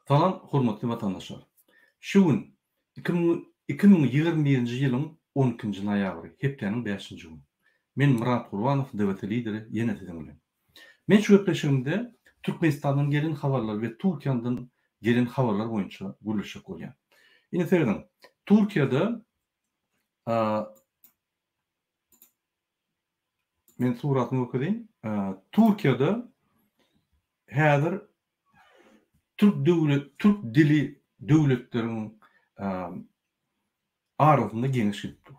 Salam, hormatly vatandaşlar. Şu gün 2021-nji ýylyň 12-nji noýabry, hepdeniň 5-nji güni. Men Murat Gurbanov, DBT lideri, ýene siziň bilen. Men şu öpleşigimde Türkmenistanyň gelen habarlar we Türkiýanyň gelen habarlar boýunça gürleşik bolýan. Ine sebäpden Türkiýede men suratyny okudyň. Türkiýede häzir Türk dili döwletleriň arasynda geňişlik dur.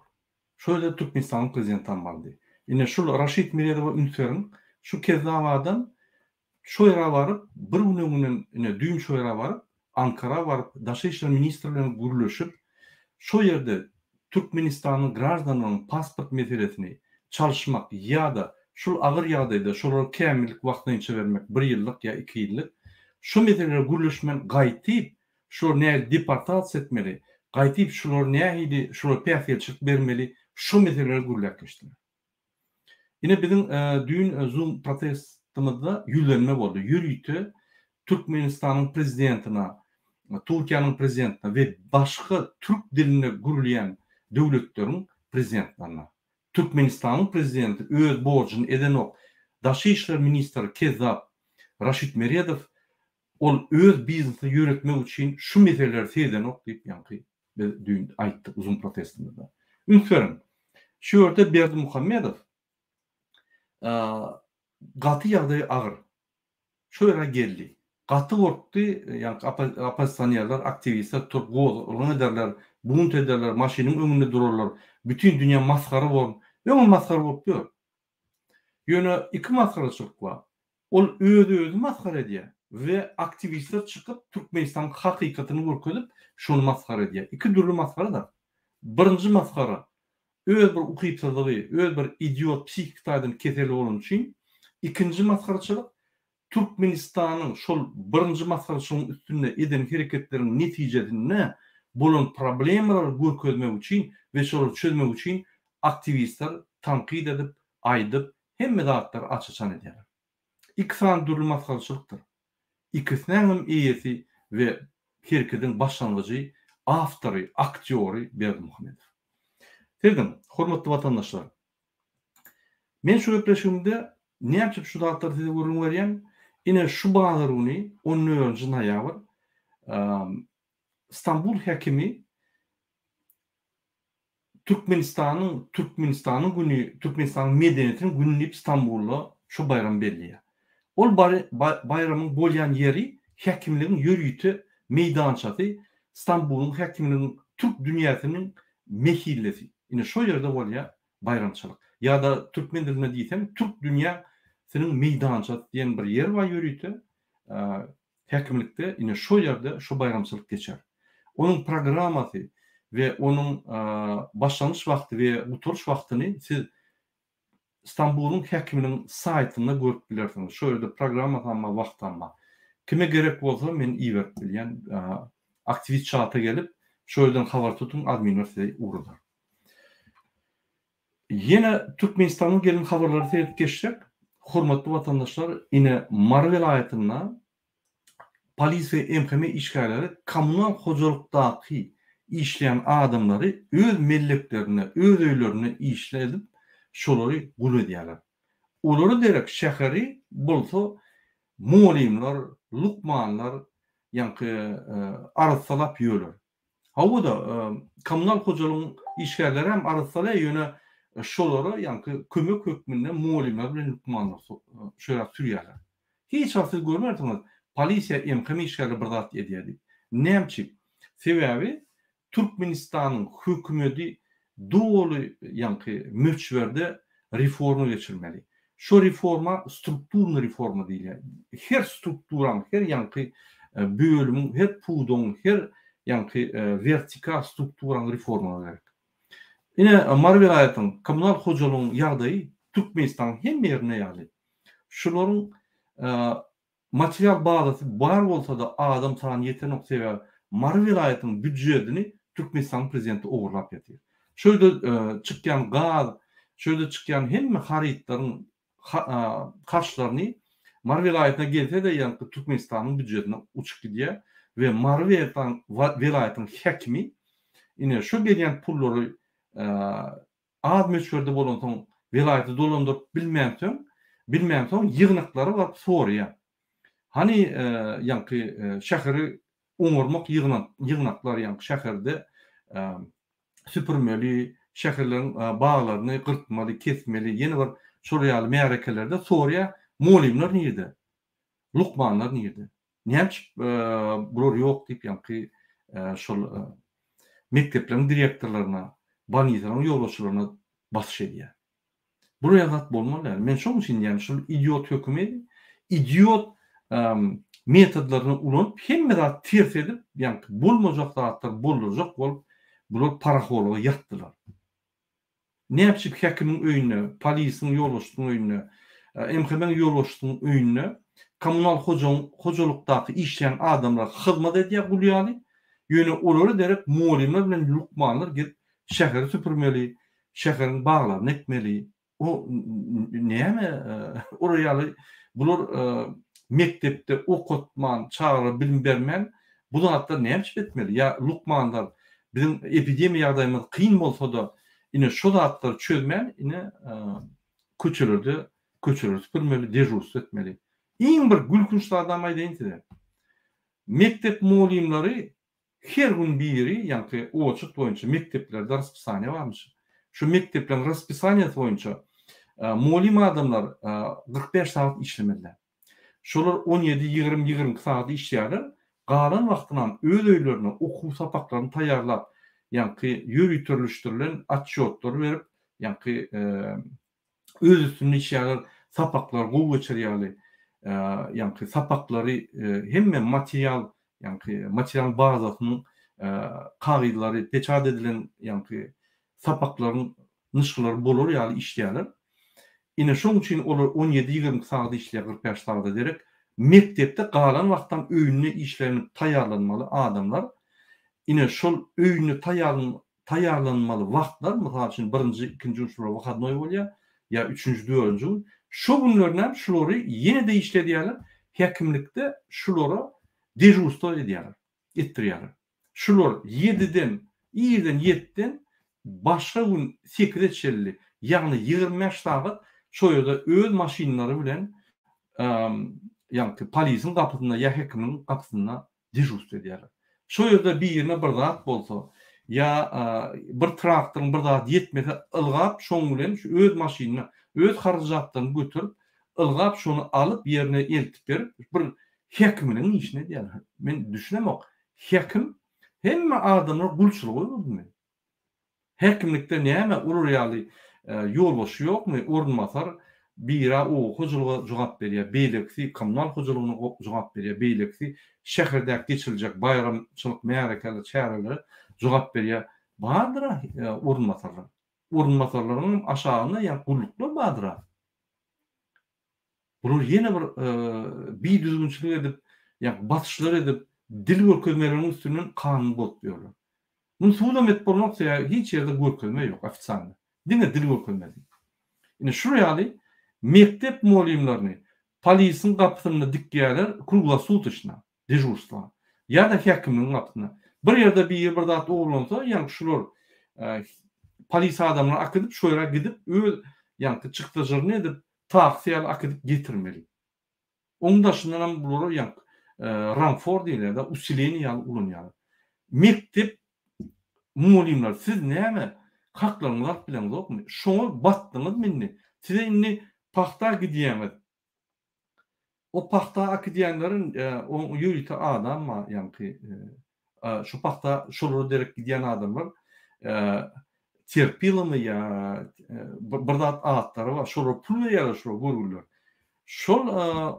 Şöyle Türkmenistanyň prezidenti tanmaldy. Ine şol Raşid Miredow ünferin şu kezdawadan şu ýere baryp bir gününden ine düýün şu ýere baryp Ankara baryp Daşy işler ministrligine gürleşip şu ýerde Türkmenistanyň grajdanynyň pasport meselesini çalışmak ýa-da şol agyr ýagdaýda şolara kämillik wagtynça bermek 1 ýyllyk ýa 2 ýyllyk şu meseleler gürleşmen gaýtyp şol näme deportasiýa etmeli, gaýtyp şolar nähidi şolar pähfelçilik bermeli, şu meseleler gürleşdirdi. Ine bizim düýün Zoom protestimizde ýüzlenme boldy. Ýürüýte Türkmenistanyň prezidentine, Türkiýanyň prezidentine we başga türk diline gürleýän döwletleriň prezidentlerine. Türkmenistanyň prezidenti öz borjyny edenok Daşy işler ministri Kezap Raşid Miredow ol öz biznesi ýöretmek üçin şu meseleleri sedenok diýip ýanky düýün aýtdy uzun protestimizde. Ünferin şu ýerde Berdimuhammedow gaty ýagdaý agyr. Şu ýere geldi. Gaty gorkdy, ýani opozisiýonерler, aktivistler turp gowy ederler, bunt ederler, maşynyň öňünde durarlar. Bütün dünýä maskara bolur. Ýa-da maskara bolup dur. Ýöne iki maskaraçylyk bar. Ol özü maskara edýär we aktivistler çykyp Türkmenistan hakykatyny görkezip şonu maskara edýär. İki türlü maskara da. Birinji maskara öz bir ukypsızlygy, öz bir idiot psihik taýdan keseli bolan üçin, ikinji maskaraçylyk Türkmenistanyň şol birinji maskaraçylygyň üstünde eden hereketleriň netijesinde bolan problemler görkezmek üçin we şoları çözmek üçin aktivistler tanqid edip, aýdyp, hemme zatlar açyçan edýär. İkisi türlü maskaraçylykdyr. İkisinden hem iyisi ve herkesin başlangıcı, avtory, aktyory Berdimuhammedow. Sevdim, hormatly vatandaşlar. Men şu öpleşigimde näçe şu zatlar size görüň berýän, ine şu bagyny 14-nji noýabr İstanbul häkimi Türkmenistanyň güni, Türkmenistanyň medeniýetiniň gününi İstanbulda şu bayram belliýär. Ol bayramyň bolýan ýeri häkimligiň ýürüýte meýdançasy, İstanbul'un häkimligiň Türk dünýäsiniň mehillesi. Ine şu ýerde bolýar bayramçylyk. Ýa-da türkmen dilinde diýsem, Türk dünýäsiniň meýdançasy diýen bir ýer bar ýürüýte. Häkimlikde ine şu ýerde şu bayramçylyk geçer. Onun programmasy ve onun başlanış wagty we guturuş wagtyny siz İstanbul'un häkiminiň saytynda görüp bilersiňiz. Şu ýerde programma wagtlanma. Kime gerek bolsa men iýerip bilýän aktivist çata gelip şu ýerden habar tutun adminler size uğradar. Yine Türkmenistanyň gelen habarlary seyredip geçsek, hormatly vatandaşlar, ine Mar welaýatyna polis we MHM işgärleri kommunal hojalykdaky işleyen adamları öz melleklerine, öz öýlerine işledip şolary gul edýärler. Olary derek şäheri bolsa molimler, lukmanlar ýanky arsalap ýöler. Hawada kommunal hojalygyň işgärleri hem arsalap ýöne şolary ýanky kömek hökmünde molimler bilen lukmanlar şöyle sürýärler. Hiç wagt görmerdiňiz. Polisiýa MHM işgärleri bir zat edýärdi. Näçe? Sebäbi Türkmenistanyň hökümeti doly ýanky möçberde reforma geçirmeli. Şu reforma strukturny reforma diýilýär. Her strukturan, her ýanky bölümiň, her pudoň, her ýanky vertikal strukturan reforma gerek. Ine Mar welaýatynyň kommunal hojalygyň ýagdaýy Türkmenistanyň hemme ýerine ýaly. Şolaryň material bazasy bar bolsa da adam sany ýetenok sebäp Mar welaýatynyň büdjetini Türkmenistan prezidenti ogurlap ýetýär. Şöyle çykýan gaz, şöyle çykýan hemme haritlaryň karşylaryny Mar welaýatyna gelse de ýanky Türkmenistanyň büdjetine uçup gidýär ve Marwe vilayetin hekimi ine şu gelýän pullary az meçhurde bolan soň vilayety dolandyryp bilmeýän soň ýygnaklary bar soraýar. Hani ýanky şäheri oňarmak ýygnaklar ýanky şäherde süpürmeli, şäherleriň baglaryny gyrtmaly, kesmeli, ýene bir şolyaly märekelerde soraýar, molimler nirde? Lukmanlar nirde? Näçip bular ýok diýip ýanky şol mektepleriň direktorlaryna, banýylaryň ýolbaşçylaryna basyş edýär. Bu ýazat bolmaly. Men şoň üçin ýani şol idiot hökümet, idiot metodlaryny ulanyp hemme zat ters edip, ýani bolmajak zatlar boldurjak bolup bular paraxologa ýatdylar. Näçip häkimiň öýüne, polisiň ýolbaşçynyň öýüne, MHM'ň ýolbaşçynyň öýüne kommunal hojalykdaky işleyen adamlar hyzmat edýär bulýaly. Ýöne olary derek molimler bilen lukmanlar gelip şäheri süpürmeli, şäheriň baglaryny ekmeli. O näme oraýaly bular mektepde okutman, çağrı bilim bermen bu zatlar näme etmeli? Ya lukmanlar bizim epidemiýa ýagdaýymyz kyn bolsa da ine şu zatlar çözmen ine köçürürdi süpürmeli, dejurst etmeli. Iň bir gülkünç adam aýdyn. Mektep molimlary her gün biri, ýani oçuk boýunça mekteplerde raspисание barmyş. Şu mekteplerin raspисаниýasy boýunça molim adamlar 45 saat işlemediler. Şolar 17-20 saat işleýärler. Galan wagtyna öz öýlerine okuw sapaklaryny taýýarlap, ýani ýürütürlüşdirilen atçotlar berip, ýani öz üstüne işleýärler, sapaklar gowy geçirýärler. Ýani sapaklary hemme material, ýani material bazasynyň kagydalary peçat edilen ýani sapaklaryň nışgylary bolar ýaly işleýärler. Ine şoň üçin olar 17-20 saat işleýär, 45 saat ederek mektepde galan wagtdan öýüne işlerini taýýarlanmaly adamlar. Ine şol öýüne taýýarlanmaly wagtlar, mysal üçin 1-nji, 2-nji uçurlar wagtnoý bolýar, ýa 3-nji, 4-nji. Şu günlerden şulary ýene-de işledýärler. Häkimlikde şulary dejurstwa edýärler, etdirýärler. Şular 7-den 7-den başga gün 8-de çelli, ýagny 25 saat şo ýerde öz maşinlary bilen ýani polisiň gapysyna ýa häkimiň gapysyna dejurst edýärler. Şo ýerde bir ýerine bir zat bolsa, ýa bir traktoryň bir zat ýetmese ylgap şoň bilen şu öz maşinine, öz harjatlaryny götürüp ylgap şonu alyp ýerine eltip berip bir häkimiň işine edýärler. Men düşünemek, häkim hemme adamlar gulçylyk bolmadymy? Häkimlikde näme ururýaly ýolbaşy ýokmy? Ornmasar bira o hojalyga jogap berýär, beýlekçi kommunal hojalygyna jogap berýär, beýlekçi şäherdäki geçiriljek bayramçylyk märekeler, çäreler jogap berýär. Bardyr ornmasarlar. Ornmasarlaryň aşagyna ýa gulluklar bardyr. Bular ýene bir düzgünçilik edip, ýa basyşlar edip, dil görkezmeleriniň üstünden kanun botýarlar. Bunu suwlam et bolmak hiç ýerde görkezme ýok ofitsialny. Diňe dil görkezmedi. Ine şu ýaly mektep molimlerini polisiň gapysyna dikýärler, kulga suwtyşna, dejurstwa. Ýa-da häkimiň gapysyna. Bir ýerde bir zat oglansa, ýani şular polis adamlar akydyp şo ýere gidip öz ýani çykdyjyny edip taksiýal akydyp getirmeli. Oňdaşyndan hem bular ýani ranfor diýilýär da usileni ýaly ulanýar. Mektep molimler siz näme haklaryňyz bilen zokmy? Şoňa batdyňyz meni. Size inni paxta gidýäňiz. O paxta akydýanlaryň o ýürüte adam ýani şu paxta şolary derek gidýän adamlar terpilimi ýa bir zat atlary bar, şolar pul berýär, şol görürler. Şol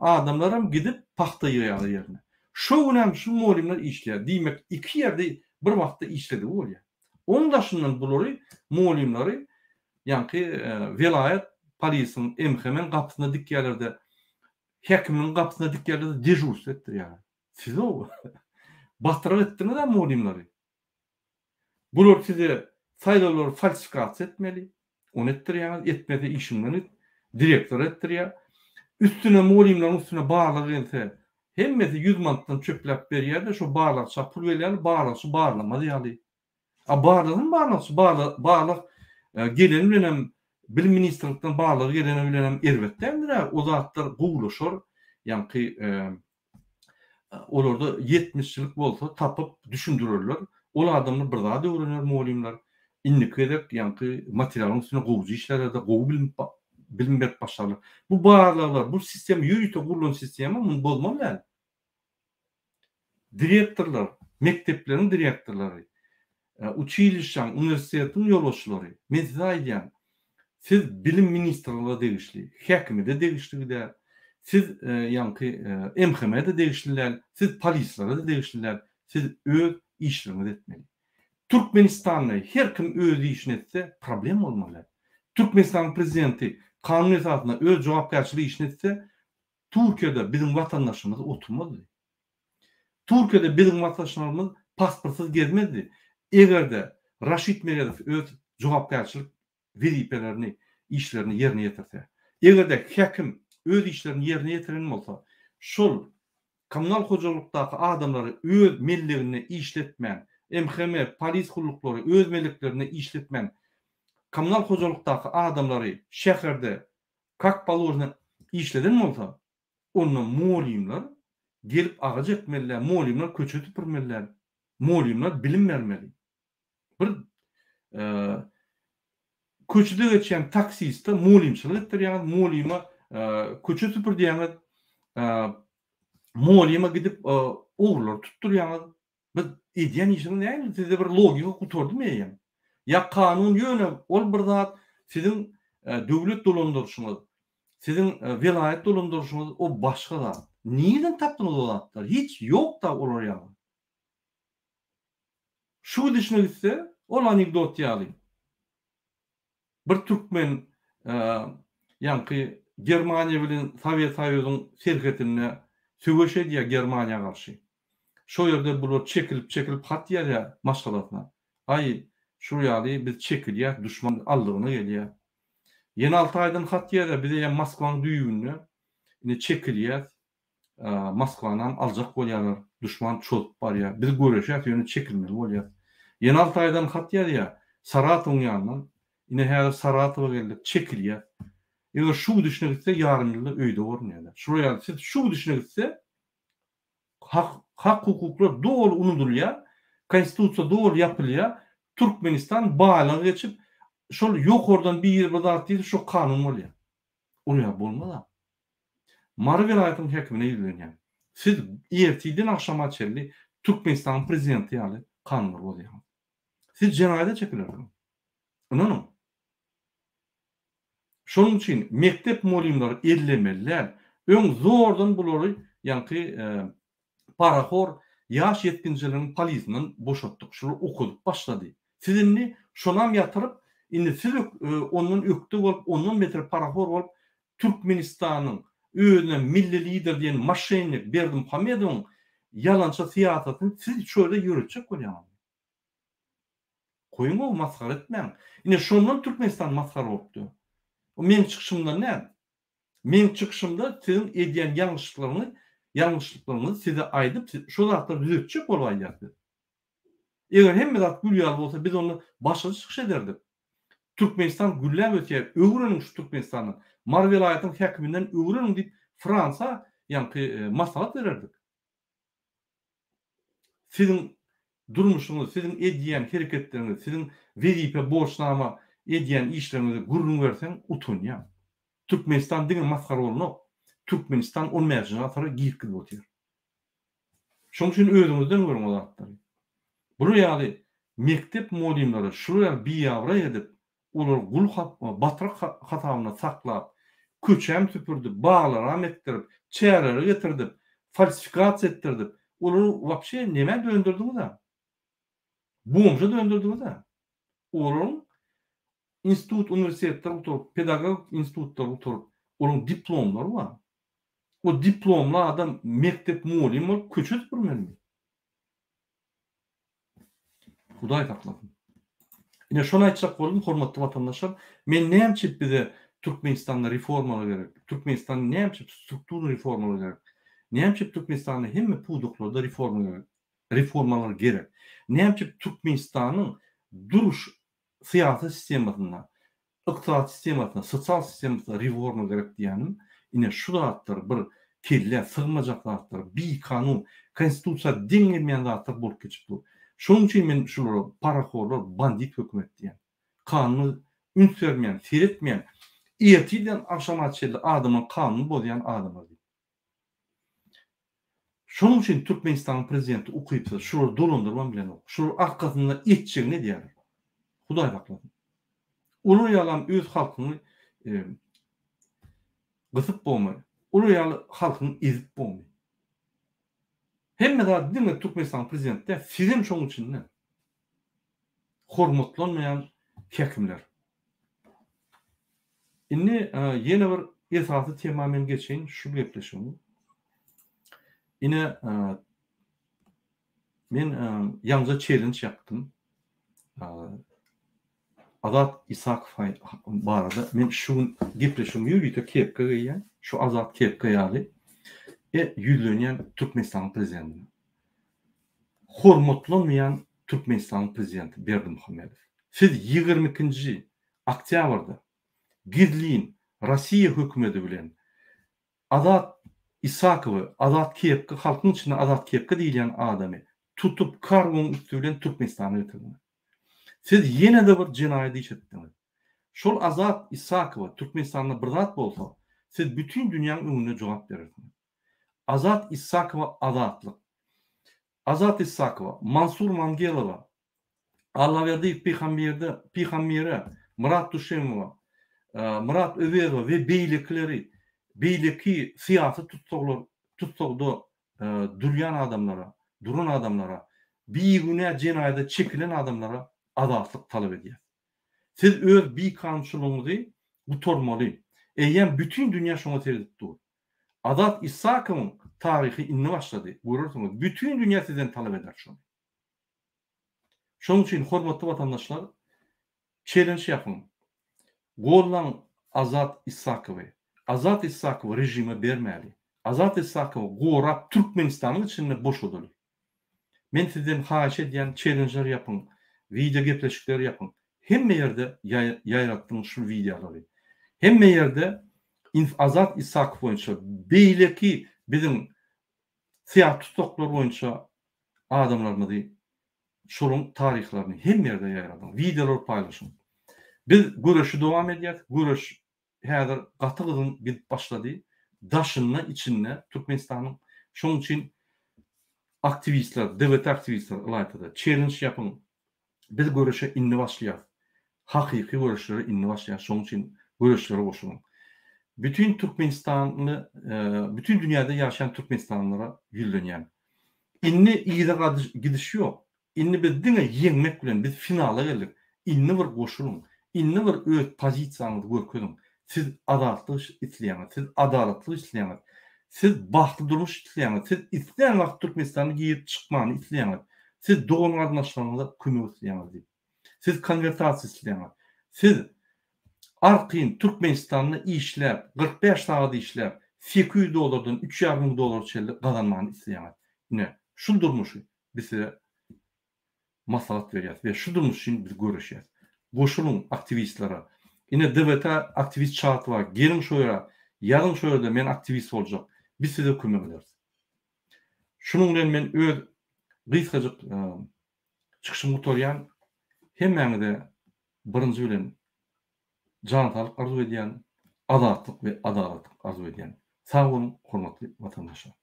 adamlar hem gidip paxta ýýýar ýerine. Şo bilen şu molimler işleýär. Diýmek iki ýerde bir wagtda işledi bolýar. Oňdaşyndan bulary molimleri ýani vilayet polisiň MHM'ň gapysyna dikýärlerde, häkimiň gapysyna dikýärlerde dejurst etdirýär. Siz o batyryk etdiňiz molimleri. Bular size saýlawlary falsifikasiýa etmeli, onu etdirýär, etmede işiňden direktor etdirýär. Üstüne molimlerin üstüne bağlı gelse, Hemmeti 100 manatdan çöplep berýärde şo barlakça pul berýär, barlakça barlamady ýaly. A barladın barlakça barlak gelen bilen bilim ministrlikden barlagy gelen bilen erbetdendir. O zatlar gowlaşar. Ýani olarda 70'çilik bolsa tapıp düşündürürler. Ol adamlar bir daha öwrenýär muallimler. Inniki edip ýani materialyň üstüne gowuji işlerde gowy bilinmek başlarlar. Bu barlaklar, bu sistem ýürüte gurulan sistemi mun bolmaly. Direktorlar, mektepleriň direktorlary, uçilişan, universitetin ýolbaşçylary, men size aýdýan, siz bilim ministrligine degişli, häkimede degişli, siz ýani MHM-de degişliler, siz polislere de degişliler, siz öz işlerinizi etmeli. Türkmenistan'da her kim öz işini etse problem olmalı. Türkmenistan prezidenti kanun esasında öz jogapkärçiligi işini etse Türkiye'de bizim vatandaşımız oturmalı. Türkiye'de bizim vatandaşlarımız pasportsuz gezmedi. Egerde Raşit Meredov öz jogapkärçilik wezipelerini, işlerini yerine getirse, egerde häkim öz işlerini yerine getiren bolsa, şol kommunal hojalykdaky adamlary öz mellerini işletmän, MHM, polis gullukları öz meleklerini işletmän, kommunal hojalykdaky adamlary şäherde kak balojna işleden bolsa, onu muallimler gelip ağac etmeliler, muallimler köçe tüpürmeliler, muallimler bilim vermeli. Bir köçede geçen taksiste muallimçilik etdirýän, muallima köçe tüpürdiýän, muallima gidip oğurlar tutturýan. Bir edýän işini näme? Size bir logika guturdum ýa. Ya kanun ýöne ol bir zat sizin döwlet dolandyrşyňyz, sizin vilayet dolandyrşyňyz o başga zat. Niýeden tapdyňyz o zatlar? Hiç ýok da olar ýa. Şu düşüne gitse ol anekdot ýaly. Bir türkmen ýani Germaniýa bilen Sowet Soýuzynyň serhetine söwüşedi Germaniýa garşy. Şo ýerde bular çekilip hat ýerä maşgalatyna. Ay şu ýaly biz çekilýär, düşman aldygyna gelýär. Ýene 6 aýdan hat ýerä bize Moskwanyň düýbüne ine çekilýär. Moskwandan aljak bolýarlar. Düşman çolup barýar. Biz göreşýär, ýöne çekilmeli bolýar. Ýene 6 aýdan hat ýerä Saratowyň ýanyndan ine her Saratowa gelip çekilýär. Eger şu düşüne gitse ýarym ýylda öýde görnýär. Şuraya siz şu düşüne gitse hak hukuklar doğru unutulýar, konstitusiýa doğru ýapylýar, Türkmenistan bağlagy geçip şol ýokardan bir ýer badat diýip şu kanun bolýar. Onu bolmaz. Mary vilayatynyň häkimine ýüzlenýär. Siz ertiden akşama çelli Türkmenistan prezidenti ýaly kanunlar bolýar. Siz jenayda çekilersiniz. Anladyňmy? Şonuň üçin mektep muallimleri ellemeliler. Öň zordan bulary ýani paraxor yaş yetkinçilerin polisinden boşattık. Şunu okuduk başladı. Sizinni şonam yatırıp indi siz onun öktü olup onun metre paraxor olup Türkmenistan'ın özüne milli lider diyen maşenlik Berdim Hamedov'un yalança siyasetini siz şöyle yürütecek olayam. Koyun o maskar etmem. Yine şondan Türkmenistan maskar oldu. O men çıkışımda ne? Men çıkışımda sizin ediyen yanlışlıklarını size aydıp şu zatları düzeltecek olacaktı. Eğer hem zat gülýär bolsa biz onu başa çıkış ederdik. Türkmenistan güllän ötýär. Öwrenin şu Türkmenistan'ın Mar vilayatynyň häkiminden öwrenin diýip Fransa ýani maslahat bererdik. Sizin durmuşuňyz, sizin edýän hereketleriniz, sizin wezipe borçnama edýän işlerinizi gurrun bersen utunýar. Türkmenistan diňe maskar bolno. Türkmenistan on merjine atara girkid bolýar. Şoň üçin özüňizden görüň o zatlary. Bunu ýaly mektep muallimleri şuraya bir ýawra edip, olar gul batrak hatawyna saklap, köçem süpürdip, bağlara etdirip, çäreleri getirdip, falsifikasiýa etdirip, olary wapşe näme döndürdiňiz da? Bomja döndürdiňiz da? Olaryň institut, universitetler oturup, pedagogik institutlar oturup, olaryň diplomlary bar. O diplomly adam mektep muallim bolup köçe süpürmeli. Hudaý takladım. Ine şonu aýtjak boldum, hormatly vatandaşlar. Men näme bize Türkmenistanda reformalar gerek. Türkmenistanda näme struktur reformalar gerek. Näçe Türkmenistanda hemme puduklarda reformalar gerek. Näçe Türkmenistanyň duruş syýasat sistematyna, ykdysat sistematyna, sosial sistematyna reforma gerek diýenim. Ine şu zatlar bir kelle sığmajaklar, bir kanun, konstitusiýa diňlemeýän zatlar bolup geçipdi. Şonuň üçin men şulara paraxorlar, bandit hökümet diýen. Kanuny üns bermeýän, seretmeýän, ýetiden aşama çeldi adamyň kanuny bozýan adamlar. Şonuň üçin Türkmenistanyň prezidenti ukypsa şurada dolandyrman bilen ok. Şu arkasynda etjek ne diýer? Hudaý baklady. Ulu ýalan öz halkyny gysyp bolmaý. Ulu ýaly halkyny ezip bolmaý. Hemme zat diňe Türkmenistan prezidenti sizem şoň üçin ne? Hormatlanmayan hekimler. Inni ýene bir esasy temamen geçeýin şu gepleşimi. Ine men ýalňyza challenge yapdym. Azat Isakow barada men şu gepleşimi ýürüýte kepke ýa, şu Azat kepke ýaly. Ýüzlenýän Türkmenistan prezidenti. Hormatlanmayan Türkmenistan prezidenti Berdimuhammedow. Siz 22 oktýabrda gizliň Rossiýa hökümeti bilen Azat Isakowy, Azat Kepke, halkyň içinde Azat Kepke diýilen adamy tutup kargoň üstü bilen Türkmenistana götürdiňiz. Siz ýene de bir jinaýat işletdiňiz. Şol Azat Isakowy Türkmenistanda bir zat bolsa, siz bütün dünýäniň öňünde jogap berersiňiz. Azat Isakowa azatlyk. Azat Isakowa, Mansur Mangelowa, Allaverdiýew peýgamberi Murat Duşemowa, Murat Överow we beýleki syýasy tutugly durun adamlara, biýgüne jenaýda çekilen adamlara azatlyk talap edýär. Siz öz bir kanunçylygyňyzy gutormaly. Eýen bütün dünýä şoňa seredip dur. Azat Isakowyň tarihi inni başlady. Görürsüňiz, bütün dünýä sizden talap eder şonu. Şonuň üçin hormatly watandaşlar, challenge ýapyň. Gollan Azat Isakowy. Azat Isakow rejime bermäli. Azat Isakow gorap Türkmenistanyň içinde boş odaly. Men sizden haýyş edýän challenge'ler ýapyň, video gepleşikler ýapyň. Hemme ýerde ýaýratdyň şu videolary. Hemme ýerde Azat Isakow boýunça beýleki bizim syýasat tutoklar boýunça adamlarymyzy şolun tarihlaryny hemme ýerde ýaýradyň. Videolar paýlaşyň. Biz görüşi dowam edýär. Görüş häzir gaty gyzyn gidip başlady. Daşynna içinde Türkmenistanyň şoň üçin aktivistler, devlet aktivistler ýaýtdy. Challenge ýapyň. Biz görüşe inni başlaýar. Hakyky görüşlere inni başlaýar. Şoň üçin görüşlere goşulyň. Bütün Türkmenistanlı, bütün dünyada yaşayan Türkmenistanlılara ýüzlenýän. Inni ýyla gidiş ýok. Inni biz diňe ýeňmek bilen biz finala geldik. Inni bir goşulyň. Inni bir öz pozisiýaňyzy görkezdiň. Siz adatlyk isleýäňiz, siz adalatly isleýäňiz. Siz bahty durmuş isleýäňiz. Siz isleýän wagt Türkmenistanyň giýip çykmany isleýäňiz. Siz dogan gardaşlaryňyza kömek isleýäňiz. Siz konvertasiýa isleýäňiz. Siz arqyn Türkmenistanyny işläp, 45 saat işläp, $800'dan $3,500 çelli gazanmany isleýäňiz. Ne? Şu durmuşy bize maslahat berýär we şu durmuş üçin biz görüşýär. Goşulyň aktivistlere. Ine devlet aktivist çağatı var. Gelin şoýra, ýaryn şoýrda men aktivist boljak. Biz size kömek ederiz. Şunun bilen men öz gysgaçyk çykyşymy gutorýan hemmeňizde birinji bilen janatylyk arzu edýän, adatlyk we adalatlyk arzu edýän. Sag bolun, hormatly watandaşlar.